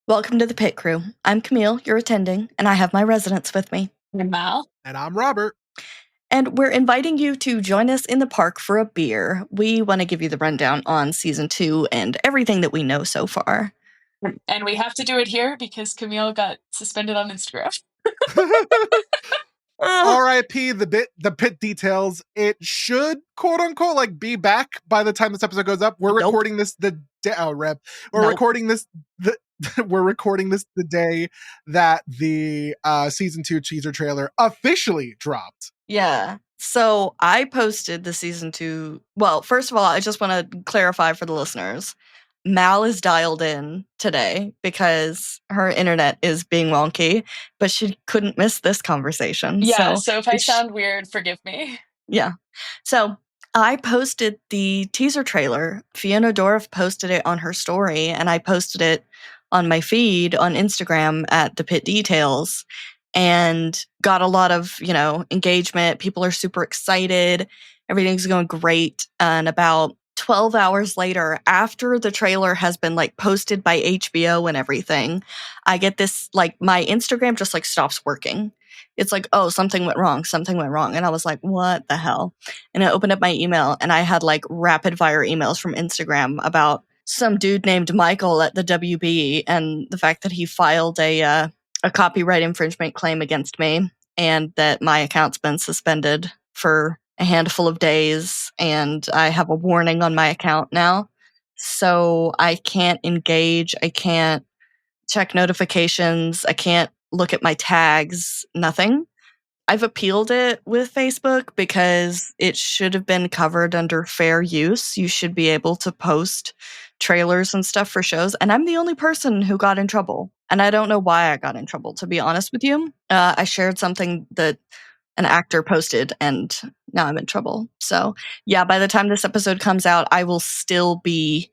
Welcome to the Pit Crew. I'm Camille, your attending, and I have my residents with me. I'm Mal. And I'm Robert. And we're inviting you to join us in the park for a beer. We want to give you the rundown on season 2 and everything that we know so far. And we have to do it here because Camille got suspended on Instagram. R.I.P. the Pit details. It should quote unquote like be back by the time this episode goes up. We're recording this recording this we're recording this the day that the season 2 teaser trailer officially dropped. Yeah. So I posted the season 2. Well, first of all, I just want to clarify for the listeners. Mal is dialed in today because her internet is being wonky, but she couldn't miss this conversation. Yeah, so if I sound weird, forgive me. Yeah. So I posted the teaser trailer. Fiona Dorff posted it on her story, and I posted it on my feed on Instagram at The Pit Details, and got a lot of, engagement. People are super excited. Everything's going great. And about 12 hours later, after the trailer has been posted by HBO and everything, I get this, my Instagram just stops working. It's oh, something went wrong. And I was like, what the hell? And I opened up my email and I had rapid fire emails from Instagram about some dude named Michael at the WB and the fact that he filed a copyright infringement claim against me and that my account's been suspended for a handful of days and I have a warning on my account now. So I can't engage. I can't check notifications. I can't look at my tags, nothing. I've appealed it with Facebook because it should have been covered under fair use. You should be able to post trailers and stuff for shows. And I'm the only person who got in trouble. And I don't know why I got in trouble, to be honest with you. I shared something that an actor posted and now I'm in trouble. So yeah, by the time this episode comes out, I will still be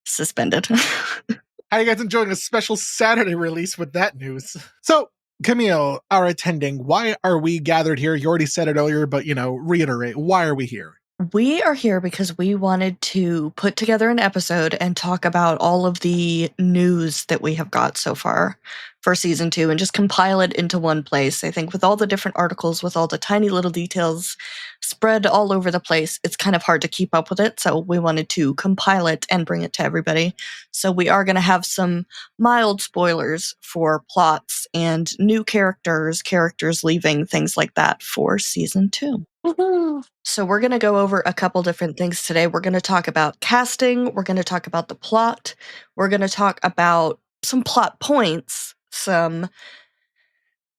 suspended. How are you guys enjoying a special Saturday release with that news? So, Camille, our attending, why are we gathered here? You already said it earlier, but, reiterate, why are we here? We are here because we wanted to put together an episode and talk about all of the news that we have got so far for season 2 and just compile it into one place. I think with all the different articles, with all the tiny little details spread all over the place, it's kind of hard to keep up with it. So we wanted to compile it and bring it to everybody. So we are going to have some mild spoilers for plots and new characters leaving, things like that for season 2. Woohoo! So we're going to go over a couple different things today. We're going to talk about casting. We're going to talk about the plot. We're going to talk about some plot points, some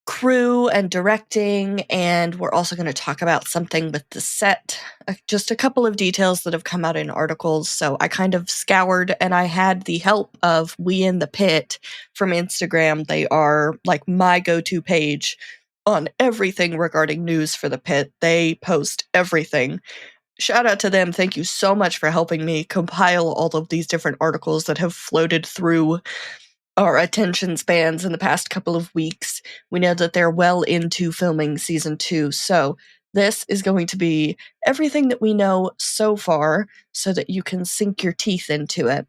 crew and directing, and we're also going to talk about something with the set. Just a couple of details that have come out in articles. So I kind of scoured and I had the help of We in the Pit from Instagram. They are my go-to page on everything regarding news for the Pit. They post everything. Shout out to them. Thank you so much for helping me compile all of these different articles that have floated through our attention spans in the past couple of weeks. We know that they're well into filming season 2, so this is going to be everything that we know so far so that you can sink your teeth into it.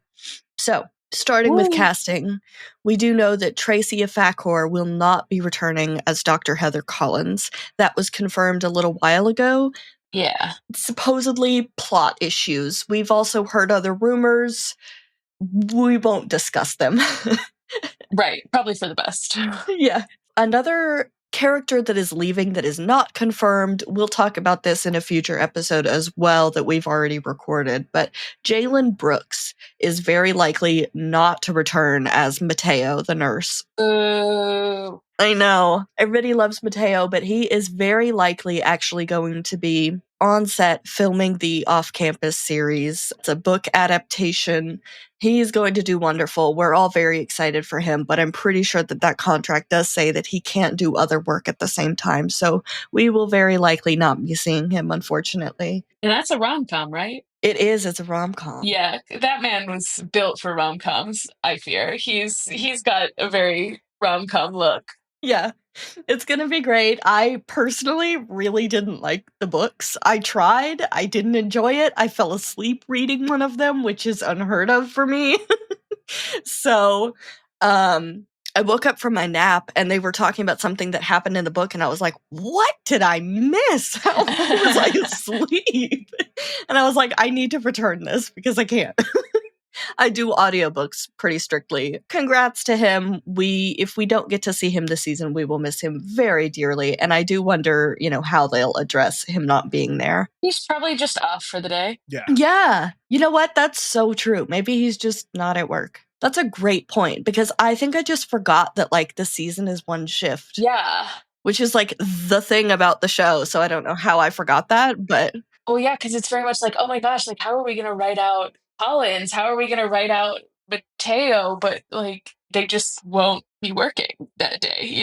So, starting with casting, we do know that Tracy Afakor will not be returning as Dr. Heather Collins. That was confirmed a little while ago. Yeah. Supposedly plot issues. We've also heard other rumors. We won't discuss them. Right. Probably for the best. Yeah. Another character that is leaving that is not confirmed, we'll talk about this in a future episode as well that we've already recorded, but Jalen Brooks is very likely not to return as Mateo, the nurse. I know. Everybody loves Mateo, but he is very likely actually going to be on set filming the off-campus series. It's a book adaptation. He's going to do wonderful. We're all very excited for him, but I'm pretty sure that contract does say that he can't do other work at the same time. So we will very likely not be seeing him, unfortunately. And that's a rom-com, right? It is. It's a rom-com. Yeah, that man was built for rom-coms, I fear. He's got a very rom-com look. Yeah, it's going to be great. I personally really didn't like the books. I tried. I didn't enjoy it. I fell asleep reading one of them, which is unheard of for me. So I woke up from my nap and they were talking about something that happened in the book, and I was like, what did I miss? How long was I asleep? And I was like, I need to return this because I can't. I do audiobooks pretty strictly. Congrats to him. If we don't get to see him this season, we will miss him very dearly. And I do wonder, how they'll address him not being there. He's probably just off for the day. Yeah. Yeah. You know what? That's so true. Maybe he's just not at work. That's a great point, because I think I just forgot that, the season is one shift. Yeah. Which is, the thing about the show. So I don't know how I forgot that, but... Well, yeah, because it's very much oh my gosh, how are we going to write out Collins? How are we going to write out Mateo? But, they just won't be working that day,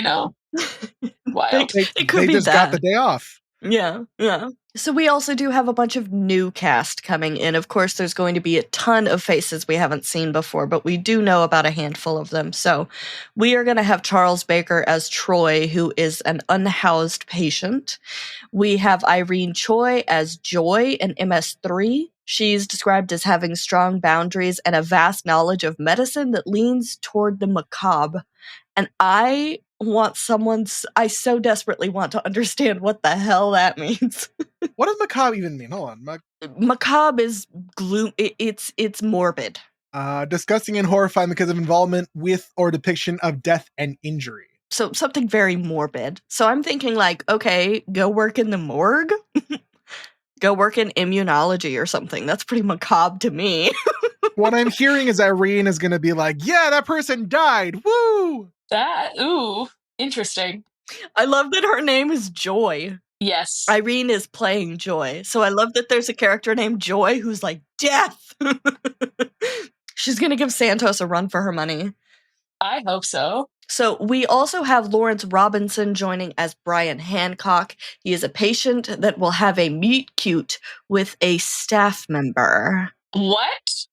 Wild. It could they be just that. got the day off. Yeah. So we also do have a bunch of new cast coming in. Of course, there's going to be a ton of faces we haven't seen before, but we do know about a handful of them. So we are going to have Charles Baker as Troy, who is an unhoused patient. We have Irene Choi as Joy, an MS3. She's described as having strong boundaries and a vast knowledge of medicine that leans toward the macabre. And I so desperately want to understand what the hell that means. What does macabre even mean? Hold on. Macabre is gloom. It's morbid. Disgusting and horrifying because of involvement with or depiction of death and injury. So something very morbid. So I'm thinking okay, go work in the morgue. Go work in immunology or something. That's pretty macabre to me. What I'm hearing is Irene is going to be yeah, that person died. Woo! Ooh, interesting. I love that her name is Joy. Yes. Irene is playing Joy. So I love that there's a character named Joy who's death. She's going to give Santos a run for her money. I hope so. So we also have Lawrence Robinson joining as Brian Hancock. He is a patient that will have a meet cute with a staff member. What?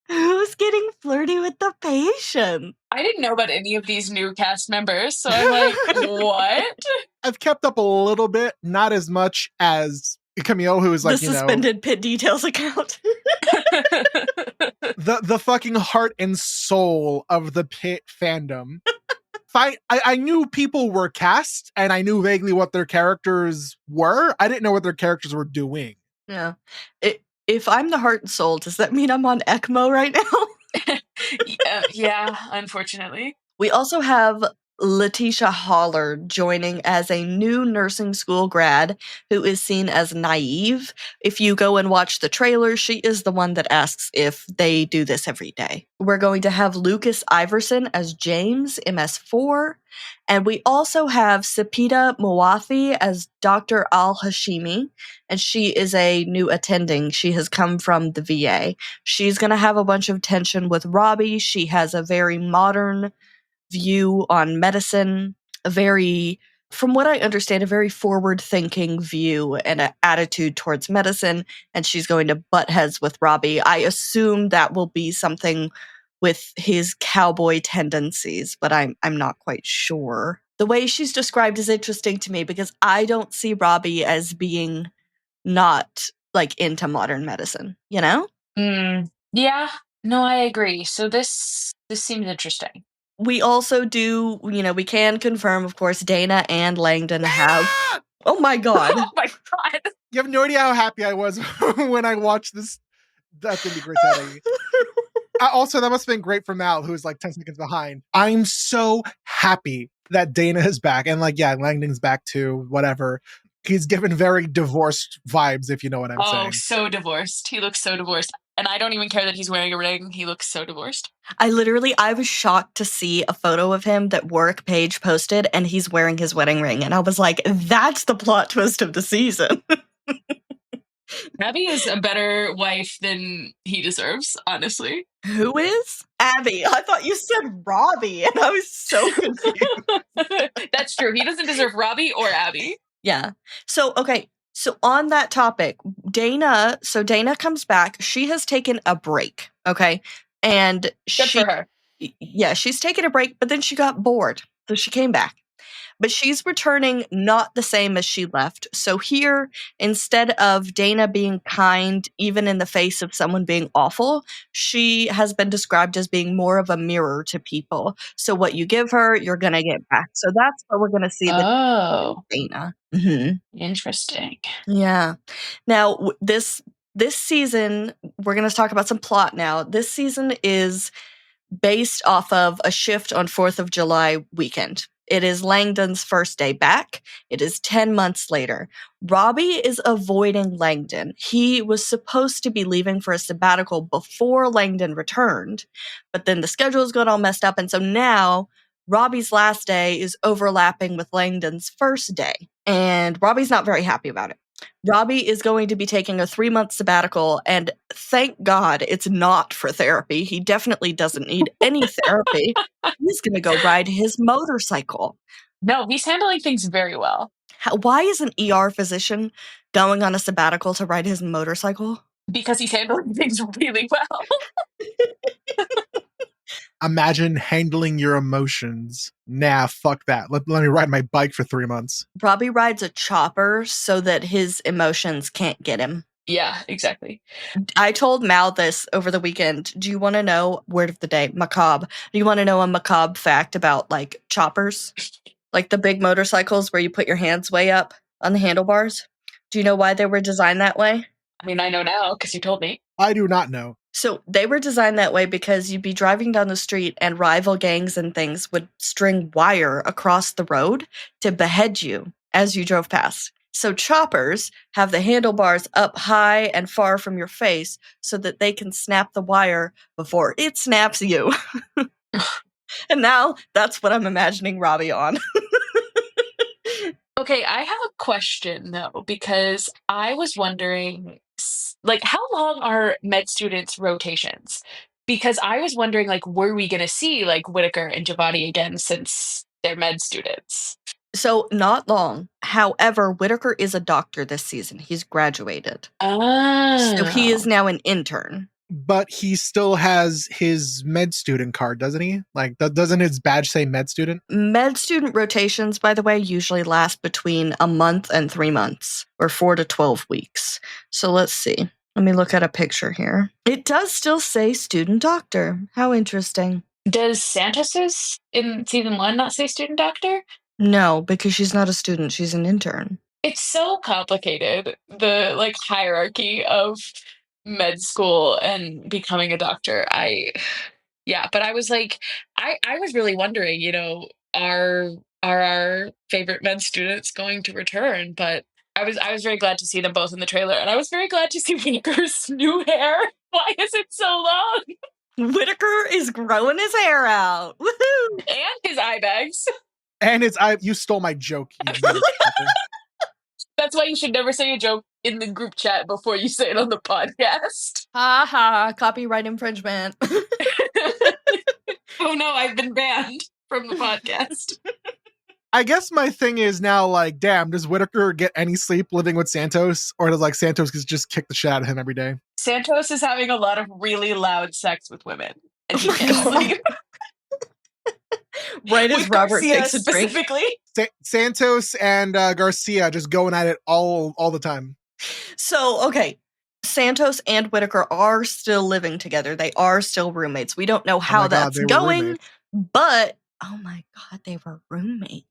Who's getting flirty with the patient? I didn't know about any of these new cast members, so I'm what? I've kept up a little bit, not as much as Camille, who is the suspended Pitt Details account. the fucking heart and soul of the Pitt fandom. I knew people were cast, and I knew vaguely what their characters were. I didn't know what their characters were doing. Yeah. If I'm the heart and soul, does that mean I'm on ECMO right now? Yeah, unfortunately. We also have Letitia Holler joining as a new nursing school grad who is seen as naive. If you go and watch the trailer, she is the one that asks if they do this every day. We're going to have Lucas Iverson as James, MS4. And we also have Sepida Mowathi as Dr. Al-Hashimi, and she is a new attending. She has come from the VA. She's going to have a bunch of tension with Robbie. She has a very modern view on medicine, from what I understand, a very forward-thinking view and an attitude towards medicine, and she's going to butt heads with Robbie. I assume that will be something with his cowboy tendencies, but I'm not quite sure. The way she's described is interesting to me because I don't see Robbie as being not into modern medicine, Yeah, no, I agree. So this seems interesting. We also do, we can confirm, of course, Dana and Langdon have... Oh my god. Oh my god. You have no idea how happy I was when I watched this. That's going to be great, Daddy. Also, that must have been great for Mal, who is 10 seconds behind. I'm so happy that Dana is back. And Langdon's back too, whatever. He's given very divorced vibes, if you know what I'm saying. Oh, so divorced. He looks so divorced. And I don't even care that he's wearing a ring. He looks so divorced. I was shocked to see a photo of him that Work Page posted, and he's wearing his wedding ring. And I was like, that's the plot twist of the season. Abby is a better wife than he deserves, honestly. Who is? Abby. I thought you said Robbie, and I was so confused. That's true. He doesn't deserve Robbie or Abby. Yeah. So, okay. So on that topic, Dana comes back. She has taken a break, okay? And Good for her. Yeah, she's taken a break, but then she got bored. So she came back. But she's returning not the same as she left. So here, instead of Dana being kind, even in the face of someone being awful, she has been described as being more of a mirror to people. So what you give her, you're going to get back. So that's what we're going to see with Dana. Mm-hmm. Interesting. Yeah. Now, this season, we're going to talk about some plot now. This season is based off of a shift on 4th of July weekend. It is Langdon's first day back. It is 10 months later. Robbie is avoiding Langdon. He was supposed to be leaving for a sabbatical before Langdon returned, but then the schedules got all messed up, and so now Robbie's last day is overlapping with Langdon's first day, and Robbie's not very happy about it. Robbie is going to be taking a 3-month sabbatical, and thank God it's not for therapy. He definitely doesn't need any therapy. He's going to go ride his motorcycle. No, he's handling things very well. Why is an ER physician going on a sabbatical to ride his motorcycle? Because he's handling things really well. Imagine handling your emotions. Nah, fuck that. Let me ride my bike for 3 months. Robbie rides a chopper so that his emotions can't get him. Yeah, exactly. I told Mal this over the weekend. Do you want to know, word of the day, macabre. Do you want to know a macabre fact about, like, choppers? Like the big motorcycles where you put your hands way up on the handlebars? Do you know why they were designed that way? I mean, I know now because you told me. I do not know. So they were designed that way because you'd be driving down the street and rival gangs and things would string wire across the road to behead you as you drove past. So choppers have the handlebars up high and far from your face so that they can snap the wire before it snaps you. And now that's what I'm imagining Robbie on. Okay, I have a question though, because I was wondering, like, how long are med students' rotations? Because I was wondering, like, were we going to see, like, Whitaker and Giovanni again since they're med students? So not long. However, Whitaker is a doctor this season. He's graduated. Oh. So he is now an intern. But he still has his med student card, doesn't he? Like, doesn't his badge say med student? Med student rotations, by the way, usually last between a month and 3 months, or 4 to 12 weeks. So let's see. Let me look at a picture here. It does still say student doctor. How interesting. Does Santos's in season 1 not say student doctor? No, because she's not a student. She's an intern. It's so complicated, the, like, hierarchy of med school and becoming a doctor. Yeah, but I was like, I was really wondering, you know, are our favorite med students going to return? But I was very glad to see them both in the trailer, and I was very glad to see Whitaker's new hair. Why is it so long? Whitaker is growing his hair out. Woohoo! And his eye bags. And you stole my joke. You motherfucker. That's why you should never say a joke in the group chat before you say it on the podcast. Ha ha, copyright infringement. Oh no, I've been banned from the podcast. I guess my thing is now, like, damn, does Whitaker get any sleep living with Santos? Or does, like, Santos just kick the shit out of him every day? Santos is having a lot of really loud sex with women. And he can't sleep. Right as With Robert Garcia takes a drink. specifically. Santos and Garcia just going at it all the time. So, okay. Santos and Whitaker are still living together. They are still roommates. We don't know how that's going, but oh my God, they were roommates.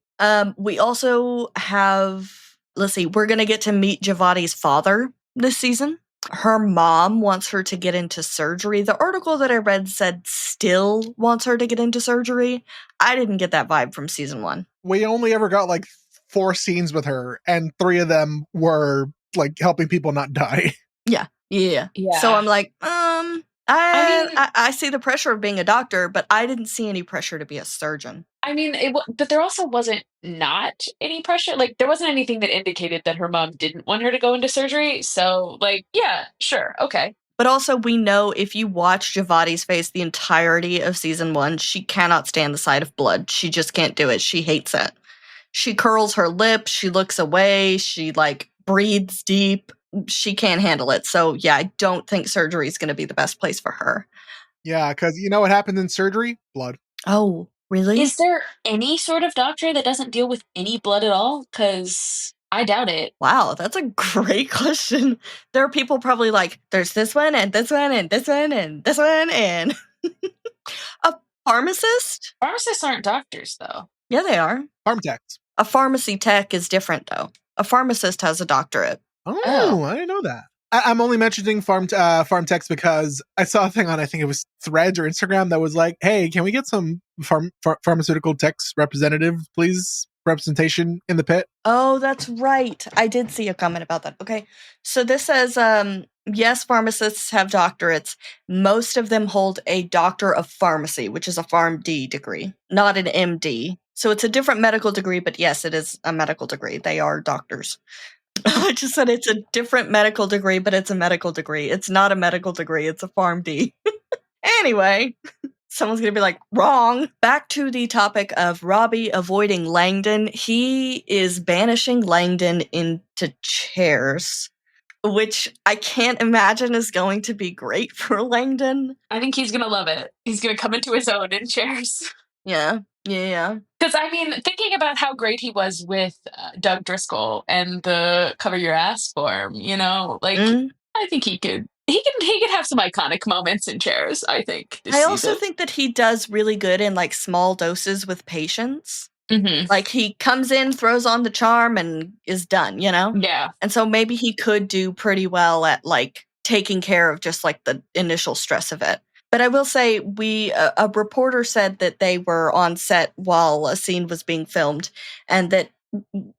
We also have, let's see, we're going to get to meet Giovanni's father this season. Her mom wants her to get into surgery. The article that I read said still wants her to get into surgery. I didn't get that vibe from season 1. We only ever got like 4 scenes with her, and 3 of them were like helping people not die. Yeah. So I'm like, I see the pressure of being a doctor, but I didn't see any pressure to be a surgeon. I mean, but there also wasn't not any pressure. Like, there wasn't anything that indicated that her mom didn't want her to go into surgery. So, like, yeah, sure, okay. But also, we know if you watch Giovanni's face the entirety of season 1, she cannot stand the sight of blood. She just can't do it. She hates it. She curls her lip. She looks away. She, like, breathes deep. She can't handle it. So, yeah, I don't think surgery is going to be the best place for her. Yeah, because you know what happens in surgery? Blood. Oh, Really? Is there any sort of doctor that doesn't deal with any blood at all? Because I doubt it. Wow, that's a great question. There are people probably like, there's this one and this one and this one and this one and a pharmacist? Pharmacists aren't doctors, though. Yeah, they are. Farm techs. A pharmacy tech is different, though. A pharmacist has a doctorate. Oh, I didn't know that. I'm only mentioning farm techs because I saw a thing on, I think it was Threads or Instagram that was like, hey, can we get some pharmaceutical techs representative, please? Representation in the pit. Oh, that's right. I did see a comment about that. Okay. So this says, yes, pharmacists have doctorates. Most of them hold a doctor of pharmacy, which is a PharmD degree, not an MD. So it's a different medical degree, but yes, it is a medical degree. They are doctors. I just said it's a different medical degree, but it's a medical degree. It's not a medical degree. It's a PharmD. Anyway, someone's going to be like, wrong. Back to the topic of Robbie avoiding Langdon. He is banishing Langdon into chairs, which I can't imagine is going to be great for Langdon. I think he's going to love it. He's going to come into his own in chairs. Yeah. Because, I mean, thinking about how great he was with Doug Driscoll and the Cover Your Ass form, you know, like, I think he could have some iconic moments in chairs, I think. I also think that he does really good in, like, small doses with patients. Mm-hmm. Like, he comes in, throws on the charm, and is done, you know? Yeah. And so maybe he could do pretty well at, like, taking care of just, like, the initial stress of it. But I will say, a reporter said that they were on set while a scene was being filmed, and that,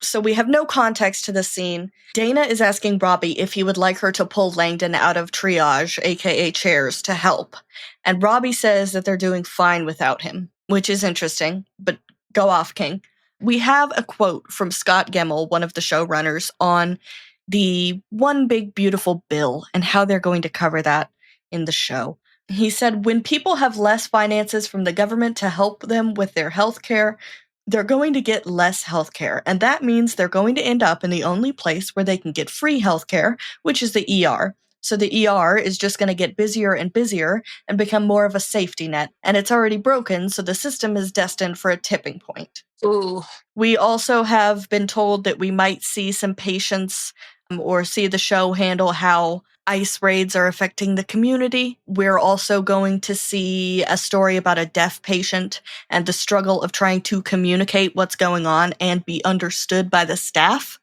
so we have no context to this scene. Dana is asking Robbie if he would like her to pull Langdon out of triage, aka chairs, to help. And Robbie says that they're doing fine without him, which is interesting, but go off, King. We have a quote from Scott Gemmell, one of the showrunners, on the One Big Beautiful Bill and how they're going to cover that in the show. He said, when people have less finances from the government to help them with their health care, they're going to get less health care. And that means they're going to end up in the only place where they can get free health care, which is the ER. So the ER is just going to get busier and busier and become more of a safety net. And it's already broken, so the system is destined for a tipping point. Ooh. We also have been told that we might see some patients or see the show handle how ICE raids are affecting the community. We're also going to see a story about a deaf patient and the struggle of trying to communicate what's going on and be understood by the staff.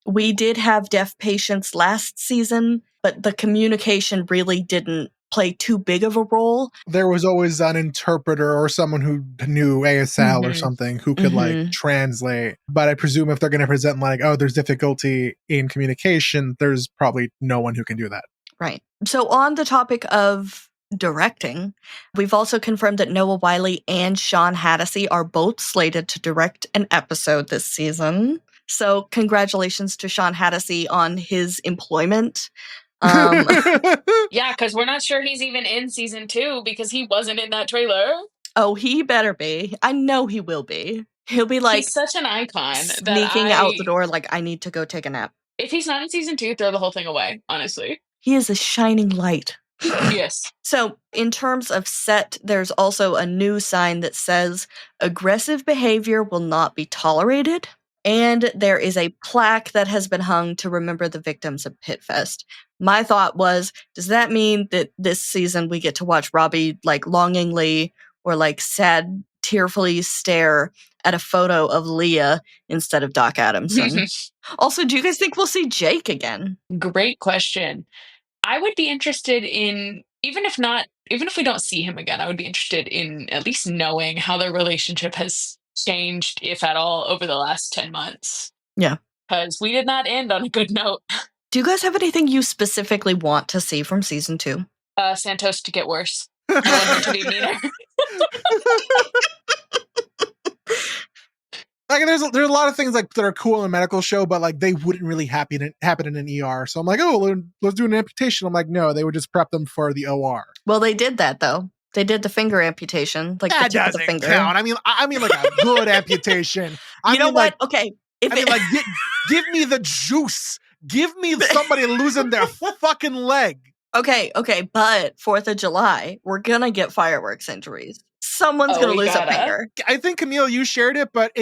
We did have deaf patients last season, but the communication really didn't play too big of a role. There was always an interpreter or someone who knew ASL or something who could like translate. But I presume if they're going to present like, oh, there's difficulty in communication, there's probably no one who can do that. Right. So on the topic of directing, we've also confirmed that Noah Wyle and Sean Hattasy are both slated to direct an episode this season. So congratulations to Sean Hattasy on his employment. Yeah, because we're not sure he's even in season 2 because he wasn't in that trailer. Oh, he better be. I know he will be. He'll be like, he's such an icon, sneaking out the door like, I need to go take a nap. If he's not in season 2, throw the whole thing away, honestly. He is a shining light. Yes. So in terms of set, there's also a new sign that says aggressive behavior will not be tolerated. And there is a plaque that has been hung to remember the victims of Pitt Fest. My thought was, does that mean that this season we get to watch Robbie like longingly or like sad, tearfully stare at a photo of Leah instead of Doc Adamson? Also, do you guys think we'll see Jake again? Great question. I would be interested in, even if we don't see him again, I would be interested in at least knowing how their relationship has changed, if at all, over the last 10 months. Yeah. Because we did not end on a good note. Do you guys have anything you specifically want to see from season 2? Santos to get worse. I want him to be meaner. Like there's a lot of things like that are cool in a medical show, but like they wouldn't really happen in an ER. So I'm like, oh, let's do an amputation. I'm like, no, they would just prep them for the OR. Well, they did that though. They did the finger amputation, like that the tip of the doesn't finger. count. I mean, like a good amputation. You know what? Okay, give me the juice. Give me somebody losing their fucking leg. Okay, but 4th of July, we're gonna get fireworks injuries. Someone's gonna lose a finger. I think, Camille, you shared it, but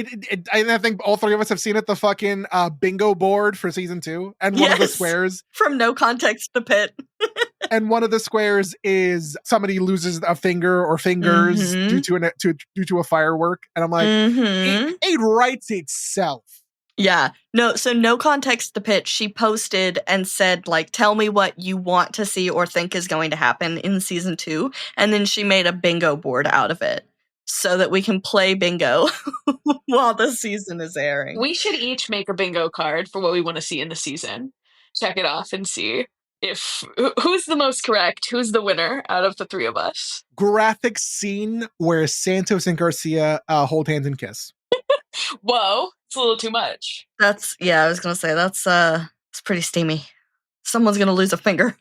I think all three of us have seen it, the fucking bingo board for season 2. And one of the squares. From No Context to Pitt. And one of the squares is somebody loses a finger or fingers due to a firework. And I'm like, it writes itself. Yeah. No, so No Context to Pitt, she posted and said, like, tell me what you want to see or think is going to happen in season 2. And then she made a bingo board out of it so that we can play bingo while the season is airing. We should each make a bingo card for what we want to see in the season. Check it off and see who's the most correct, who's the winner out of the three of us. Graphic scene where Santos and Garcia hold hands and kiss. Whoa, it's a little too much. I was gonna say it's pretty steamy. Someone's gonna lose a finger.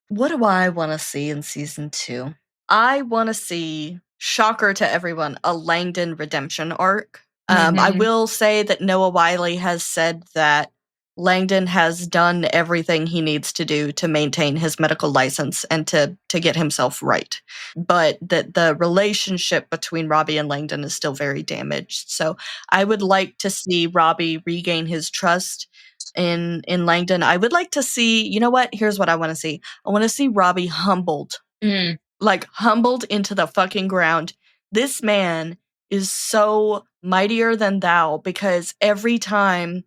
What do I want to see in season 2? I want to see, shocker to everyone, a Langdon redemption arc. I will say that Noah Wyle has said that Langdon has done everything he needs to do to maintain his medical license and to get himself right. But that the relationship between Robbie and Langdon is still very damaged. So I would like to see Robbie regain his trust in Langdon. I would like to see, you know what? Here's what I want to see. I want to see Robbie humbled. Like, humbled into the fucking ground. This man is so mightier than thou, because every time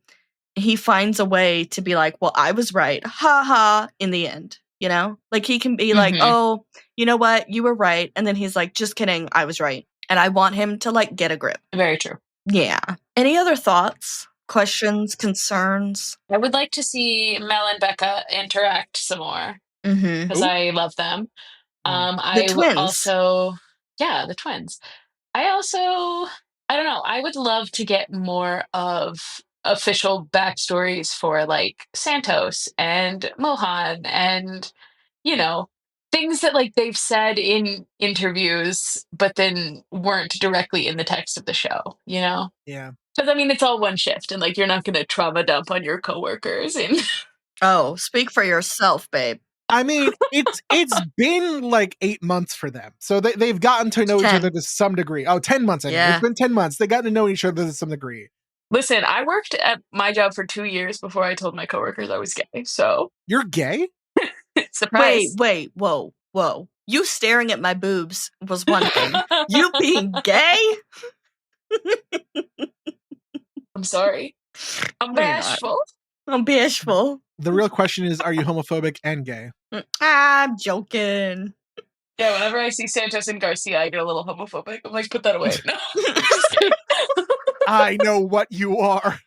he finds a way to be like, well, I was right. Ha ha, in the end. You know? Like, he can be like, oh, you know what? You were right. And then he's like, just kidding. I was right. And I want him to, like, get a grip. Very true. Yeah. Any other thoughts? Questions? Concerns? I would like to see Mel and Becca interact some more. Because I love them. The twins. The twins. I don't know. I would love to get more of official backstories for, like, Santos and Mohan and, you know, things that, like, they've said in interviews, but then weren't directly in the text of the show, you know? Yeah. Because, I mean, it's all one shift, and, like, you're not going to trauma dump on your coworkers. Oh, speak for yourself, babe. I mean, it's been like 8 months for them. So they've gotten to know each other to some degree. 10 months. It's been 10 monts. They got to know each other to some degree. Listen, I worked at my job for 2 years before I told my coworkers I was gay. So you're gay? Surprise. Wait. Whoa. You staring at my boobs was one thing. You being gay? I'm sorry. I'm bashful. I'm bashful. The real question is, are you homophobic and gay? I'm joking. Yeah, whenever I see Santos and Garcia, I get a little homophobic. I'm like, put that away. No. I know what you are.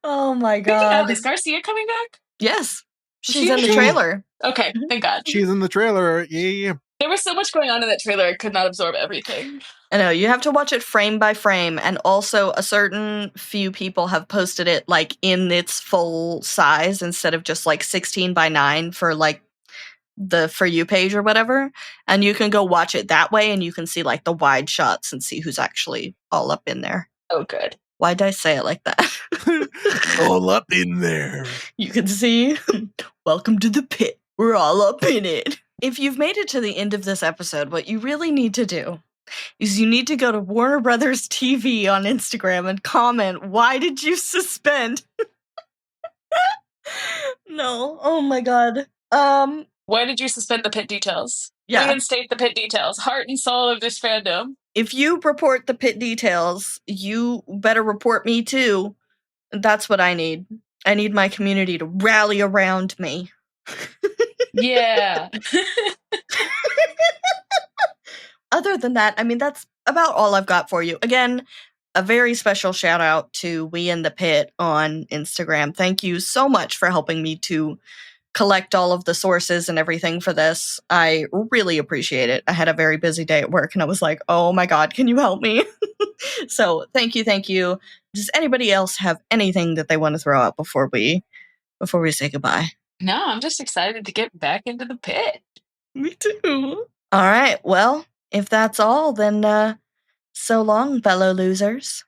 Oh my god. Is Garcia coming back? Yes. She's in the trailer. Okay, thank God. She's in the trailer. Yeah. There was so much going on in that trailer, I could not absorb everything. I know, you have to watch it frame by frame, and also a certain few people have posted it, like, in its full size instead of just, like, 16 by 9 for, like, the For You page or whatever, and you can go watch it that way, and you can see, like, the wide shots and see who's actually all up in there. Oh, good. Why did I say it like that? All up in there. You can see, welcome to the pit. We're all up in it. If you've made it to the end of this episode, what you really need to do is you need to go to Warner Brothers TV on Instagram and comment, why did you suspend? No. Oh my god. Why did you suspend the Pitt details? Yeah. Reinstate the Pitt details. Heart and soul of this fandom. If you report the Pitt details, you better report me too. That's what I need. I need my community to rally around me. Yeah. Other than that, I mean, that's about all I've got for you. Again, a very special shout out to We in the Pit on Instagram. Thank you so much for helping me to collect all of the sources and everything for this. I really appreciate it. I had a very busy day at work and I was like, oh my god, can you help me? So thank you. Does anybody else have anything that they want to throw out before we say goodbye? No, I'm just excited to get back into the pit. Me too. All right, well, if that's all, then so long, fellow losers.